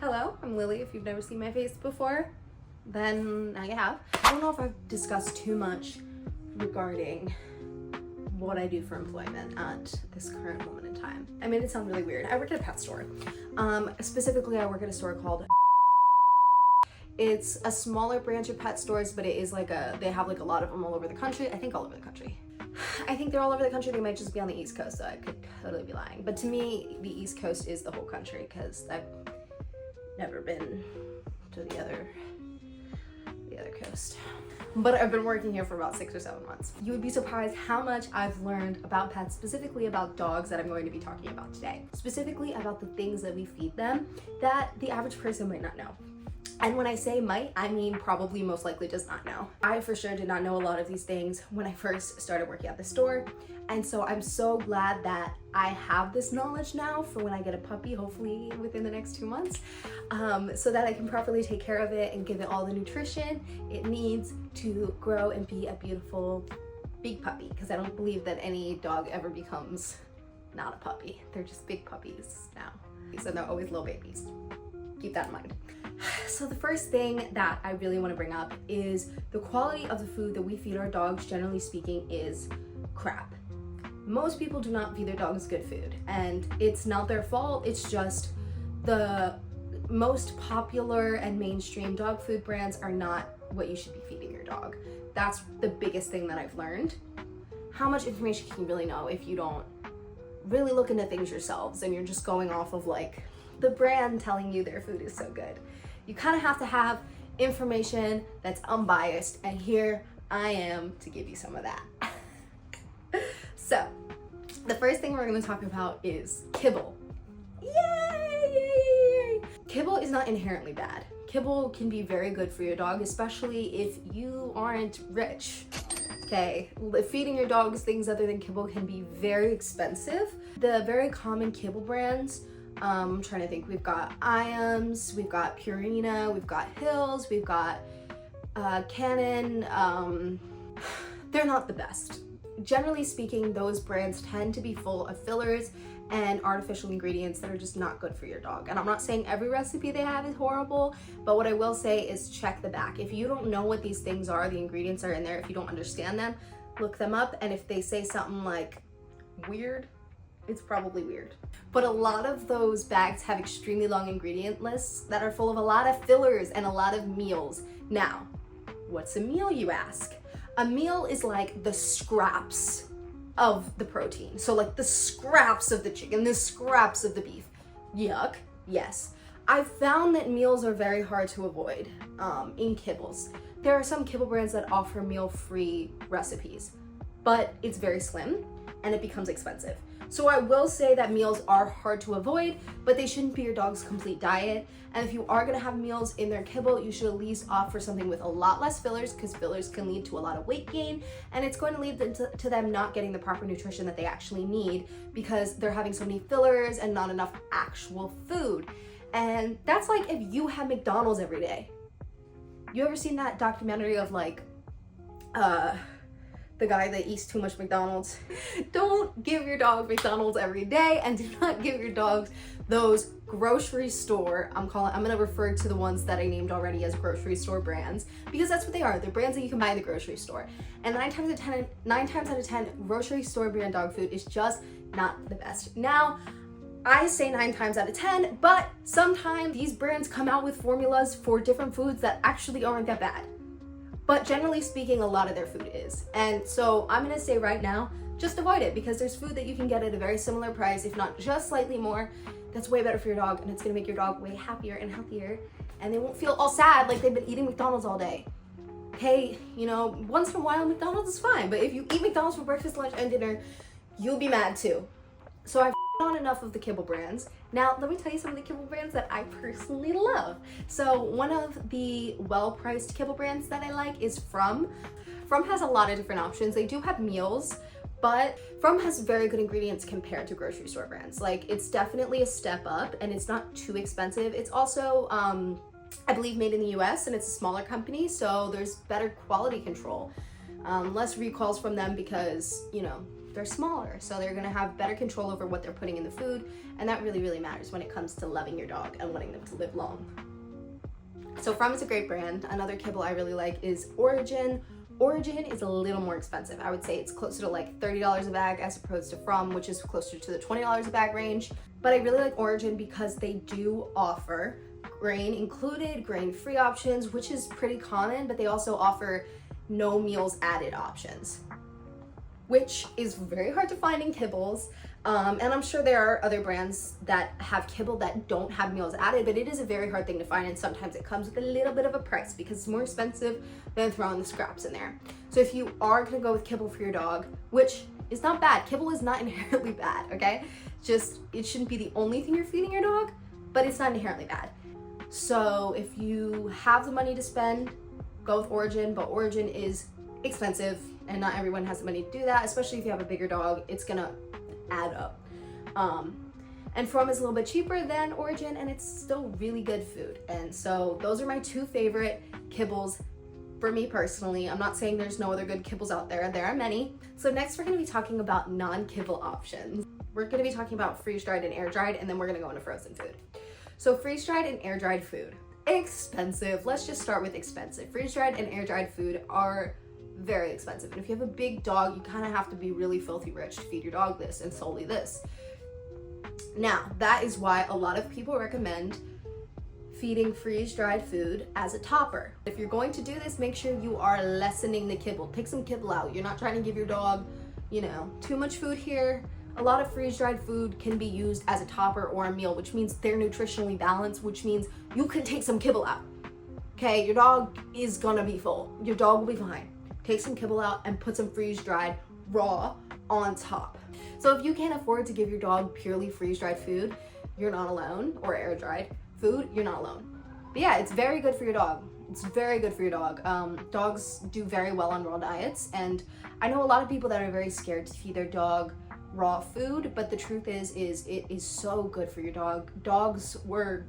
Hello, I'm Lily. If you've never seen my face before, then now you have. I don't know if I've discussed too much regarding what I do for employment at this current moment in time. I made it sound really weird. I work at a pet store. Specifically, I work at a store called It's a smaller branch of pet stores, but it is like they have like a lot of them all over the country. I think all over the country. I think they're all over the country. They might just be on the East Coast, so I could totally be lying. But to me, the East Coast is the whole country because I've never been to the other coast. But I've been working here for about 6 or 7 months. You would be surprised how much I've learned about pets, specifically about dogs that I'm going to be talking about today. Specifically about the things that we feed them that the average person might not know. And when I say might, I mean probably most likely does not know. I for sure did not know a lot of these things when I first started working at the store. And so I'm so glad that I have this knowledge now for when I get a puppy, hopefully within the next 2 months, so that I can properly take care of it and give it all the nutrition it needs to grow and be a beautiful big puppy. Because I don't believe that any dog ever becomes not a puppy. They're just big puppies now. So they're always little babies. Keep that in mind. So the first thing that I really want to bring up is the quality of the food that we feed our dogs, generally speaking, is crap. Most people do not feed their dogs good food, and it's not their fault. It's just the most popular and mainstream dog food brands are not what you should be feeding your dog. That's the biggest thing that I've learned. How much information can you really know if you don't really look into things yourselves and you're just going off of like the brand telling you their food is so good? You kind of have to have information that's unbiased, and here I am to give you some of that. So, the first thing we're going to talk about is kibble. Yay! Kibble is not inherently bad. Kibble can be very good for your dog, especially if you aren't rich. Okay, feeding your dogs things other than kibble can be very expensive. The very common kibble brands, I'm trying to think, we've got Iams, we've got Purina, we've got Hills, we've got Canon. They're not the best. Generally speaking, those brands tend to be full of fillers and artificial ingredients that are just not good for your dog. And I'm not saying every recipe they have is horrible, but what I will say is check the back. If you don't know what these things are, the ingredients are in there, if you don't understand them, look them up. And if they say something like weird, it's probably weird. But a lot of those bags have extremely long ingredient lists that are full of a lot of fillers and a lot of meals. Now, what's a meal, you ask? A meal is like the scraps of the protein. So like the scraps of the chicken, the scraps of the beef. Yuck, yes. I've found that meals are very hard to avoid in kibbles. There are some kibble brands that offer meal-free recipes, but it's very slim and it becomes expensive. So I will say that meals are hard to avoid, but they shouldn't be your dog's complete diet. And if you are gonna have meals in their kibble, you should at least opt for something with a lot less fillers, because fillers can lead to a lot of weight gain, and it's going to lead to them not getting the proper nutrition that they actually need because they're having so many fillers and not enough actual food. And that's like if you have McDonald's every day. You ever seen that documentary of like, the guy that eats too much McDonald's? Don't give your dog McDonald's every day, and do not give your dogs those grocery store, I'm gonna refer to the ones that I named already as grocery store brands, because that's what they are. They're brands that you can buy in the grocery store. And 9 times out of 10, grocery store brand dog food is just not the best. Now, I say 9 times out of 10, but sometimes these brands come out with formulas for different foods that actually aren't that bad. But generally speaking, a lot of their food is. And so I'm gonna say right now, just avoid it, because there's food that you can get at a very similar price, if not just slightly more, that's way better for your dog, and it's gonna make your dog way happier and healthier, and they won't feel all sad like they've been eating McDonald's all day. Okay, you know, once in a while McDonald's is fine, but if you eat McDonald's for breakfast, lunch, and dinner, you'll be mad too. So I've on enough of the kibble brands. Now, let me tell you some of the kibble brands that I personally love. So one of the well-priced kibble brands that I like is From. From has a lot of different options. They do have meals, but From has very good ingredients compared to grocery store brands. Like, it's definitely a step up, and it's not too expensive. It's also, I believe, made in the US, and it's a smaller company, so there's better quality control. Less recalls from them because, you know, they're smaller, so they're gonna have better control over what they're putting in the food, and that really, really matters when it comes to loving your dog and wanting them to live long. So From is a great brand. Another kibble I really like is Origin. Origin is a little more expensive. I would say it's closer to like $30 a bag as opposed to From, which is closer to the $20 a bag range. But I really like Origin because they do offer grain included, grain-free options, which is pretty common, but they also offer no meals added options, which is very hard to find in kibbles. And I'm sure there are other brands that have kibble that don't have meals added, but it is a very hard thing to find, and sometimes it comes with a little bit of a price because it's more expensive than throwing the scraps in there. So if you are gonna go with kibble for your dog, which is not bad, kibble is not inherently bad, okay? Just, it shouldn't be the only thing you're feeding your dog, but it's not inherently bad. So if you have the money to spend, go with Origin, but Origin is expensive and not everyone has the money to do that, especially if you have a bigger dog, it's gonna add up. And From is a little bit cheaper than Origin, and it's still really good food. And so those are my two favorite kibbles for me personally. I'm not saying there's no other good kibbles out there. There are many. So next we're gonna be talking about non-kibble options. We're gonna be talking about freeze-dried and air-dried, and then we're gonna go into frozen food. So freeze-dried and air-dried food. Expensive. Let's just start with expensive. Freeze-dried and air-dried food are very expensive. And if you have a big dog, you kind of have to be really filthy rich to feed your dog this and solely this. Now, that is why a lot of people recommend feeding freeze-dried food as a topper. If you're going to do this, make sure you are lessening the kibble. Take some kibble out. You're not trying to give your dog, you know, too much food here. A lot of freeze-dried food can be used as a topper or a meal, which means they're nutritionally balanced, which means you can take some kibble out. Okay, your dog is gonna be full. Your dog will be fine. Take some kibble out and put some freeze-dried raw on top. So if you can't afford to give your dog purely freeze-dried food, you're not alone, or air-dried food, you're not alone. But yeah, it's very good for your dog. It's very good for your dog. Dogs do very well on raw diets, and I know a lot of people that are very scared to feed their dog raw food, but the truth is it is so good for your dog. Dogs were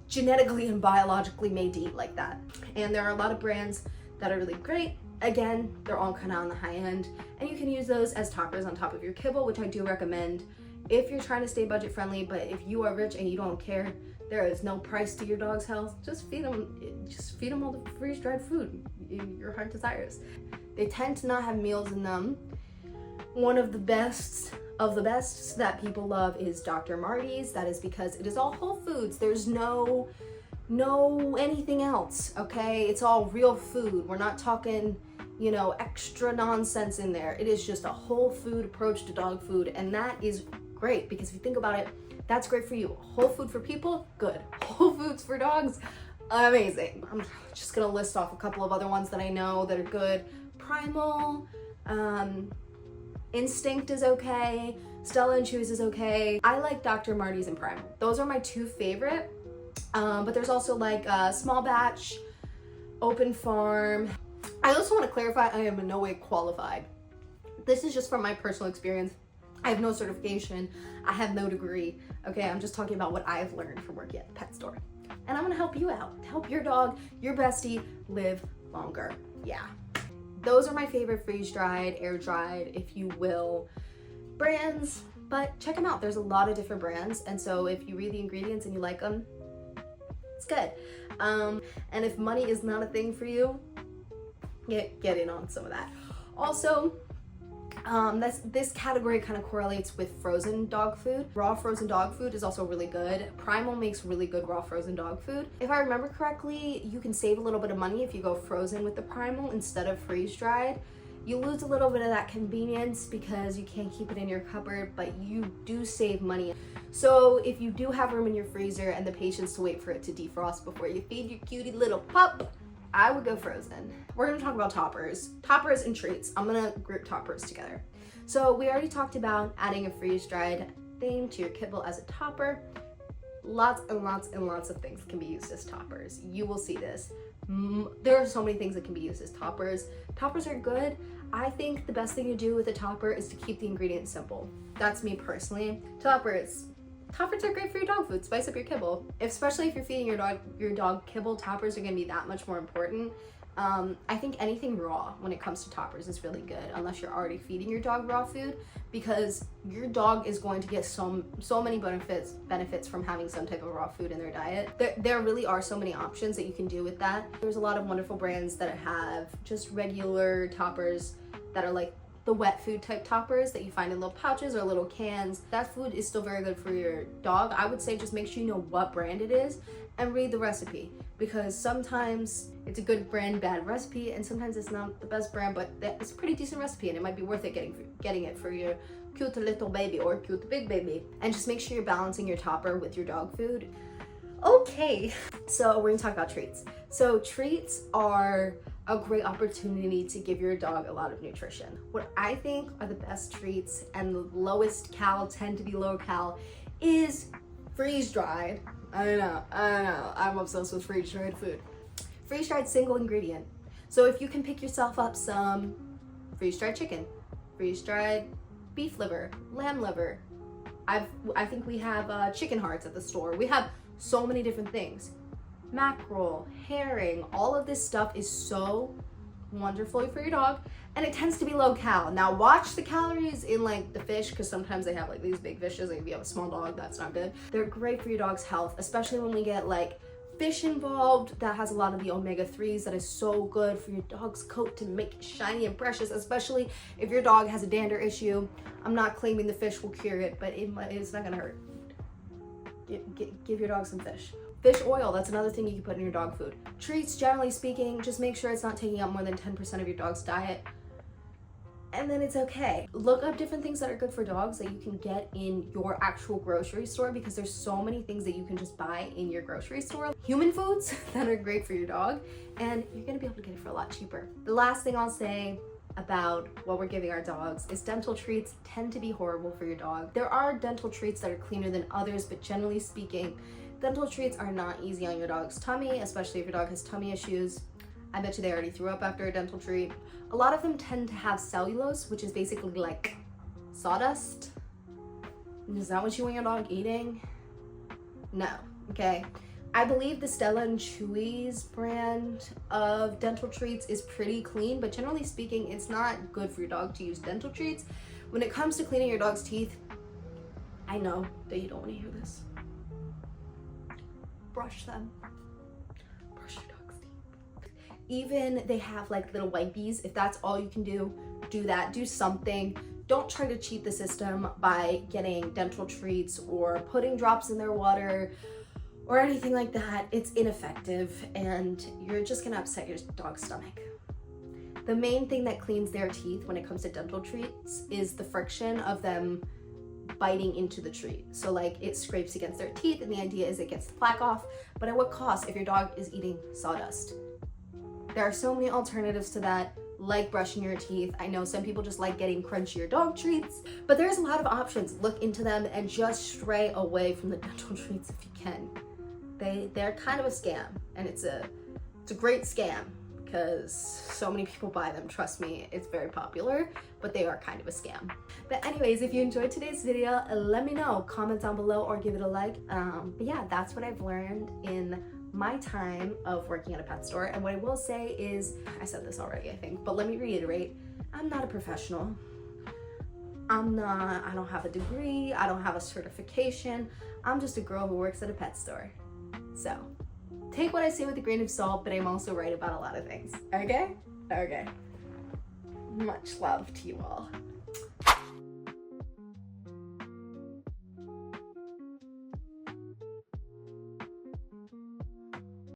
genetically and biologically made to eat like that. And there are a lot of brands that are really great. Again, they're all kind of on the high end, and you can use those as toppers on top of your kibble, which I do recommend if you're trying to stay budget friendly. But if you are rich and you don't care, there is no price to your dog's health, just feed them all the freeze-dried food your heart desires. They tend to not have meals in them. One of the best that people love is Dr. Martys. That is because it is all whole foods. There's no anything else, okay? It's all real food. We're not talking, you know, extra nonsense in there. It is just a whole food approach to dog food, and that is great because if you think about it, that's great for you. Whole food for people, good. Whole foods for dogs, amazing. I'm just gonna list off a couple of other ones that I know that are good. Primal, Instinct is okay. Stella and Chews is okay. I like Dr. Martys and Primal. Those are my two favorite. But there's also like Small Batch, Open Farm. I also want to clarify, I am in no way qualified. This is just from my personal experience. I have no certification. I have no degree. Okay, I'm just talking about what I've learned from working at the pet store. And I'm gonna help you out. Help your dog, your bestie, live longer. Yeah. Those are my favorite freeze-dried, air-dried, if you will, brands. But check them out. There's a lot of different brands. And so if you read the ingredients and you like them, it's good. And if money is not a thing for you, get in on some of that. Also, this category kind of correlates with frozen dog food. Raw frozen dog food is also really good. Primal makes really good raw frozen dog food. If I remember correctly, you can save a little bit of money if you go frozen with the Primal instead of freeze-dried. You lose a little bit of that convenience because you can't keep it in your cupboard, but you do save money. So if you do have room in your freezer and the patience to wait for it to defrost before you feed your cutie little pup, I would go frozen. We're gonna talk about toppers. Toppers and treats. I'm gonna group toppers together. So we already talked about adding a freeze-dried thing to your kibble as a topper. Lots and lots and lots of things can be used as toppers. You will see this. There are so many things that can be used as toppers. Toppers are good. I think the best thing to do with a topper is to keep the ingredients simple. That's me personally. Toppers are great for your dog food. Spice up your kibble. Especially if you're feeding your dog kibble, toppers are gonna be that much more important. I think anything raw when it comes to toppers is really good, unless you're already feeding your dog raw food, because your dog is going to get so many benefits from having some type of raw food in their diet. There really are so many options that you can do with that. There's a lot of wonderful brands that have just regular toppers that are like the wet food type toppers that you find in little pouches or little cans. That food is still very good for your dog. I would say just make sure you know what brand it is and read the recipe, because sometimes it's a good brand, bad recipe, and sometimes it's not the best brand, but it's a pretty decent recipe and it might be worth it getting it for your cute little baby or cute big baby. And just make sure you're balancing your topper with your dog food. Okay, so we're gonna talk about treats. So treats are a great opportunity to give your dog a lot of nutrition. What I think are the best treats and the lowest cal, tend to be low cal, is freeze-dried. I don't know, I'm obsessed with freeze-dried food. Freeze-dried single ingredient. So if you can pick yourself up some freeze-dried chicken, freeze-dried beef liver, lamb liver. I think we have chicken hearts at the store. We have so many different things. Mackerel, herring, all of this stuff is so wonderful for your dog, and it tends to be low cal. Now watch the calories in like the fish, because sometimes they have like these big fishes, and if you have a small dog, that's not good. They're great for your dog's health, especially when we get like fish involved. That has a lot of the omega-3s that is so good for your dog's coat to make it shiny and precious, especially if your dog has a dander issue. I'm not claiming the fish will cure it, but it's not gonna hurt. Give your dog some fish. Fish oil, that's another thing you can put in your dog food. Treats, generally speaking, just make sure it's not taking up more than 10% of your dog's diet, and then it's okay. Look up different things that are good for dogs that you can get in your actual grocery store, because there's so many things that you can just buy in your grocery store. Human foods that are great for your dog, and you're gonna be able to get it for a lot cheaper. The last thing I'll say about what we're giving our dogs is dental treats tend to be horrible for your dog. There are dental treats that are cleaner than others, but generally speaking, dental treats are not easy on your dog's tummy, especially if your dog has tummy issues. I bet you they already threw up after a dental treat. A lot of them tend to have cellulose, which is basically like sawdust. Is that what you want your dog eating? No, okay. I believe the Stella and Chewy's brand of dental treats is pretty clean, but generally speaking, it's not good for your dog to use dental treats. When it comes to cleaning your dog's teeth, I know that you don't want to hear this. Brush them. Brush your dog's teeth. Even they have like little wipies. If that's all you can do, do that. Do something. Don't try to cheat the system by getting dental treats or putting drops in their water or anything like that. It's ineffective and you're just gonna upset your dog's stomach. The main thing that cleans their teeth when it comes to dental treats is the friction of them biting into the treat. So like it scrapes against their teeth, and the idea is it gets the plaque off, but at what cost if your dog is eating sawdust? There are so many alternatives to that, like brushing your teeth. I know some people just like getting crunchier dog treats, but there's a lot of options. Look into them and just stray away from the dental treats if you can. They're kind of a scam, and it's a great scam because so many people buy them. Trust me, it's very popular, but they are kind of a scam. But anyways, if you enjoyed today's video, let me know. Comment down below or give it a like. But yeah, that's what I've learned in my time of working at a pet store. And what I will say is, I said this already, I think, but let me reiterate, I'm not a professional. I don't have a degree, I don't have a certification. I'm just a girl who works at a pet store. So take what I say with a grain of salt, but I'm also right about a lot of things. Okay? Okay. Much love to you all.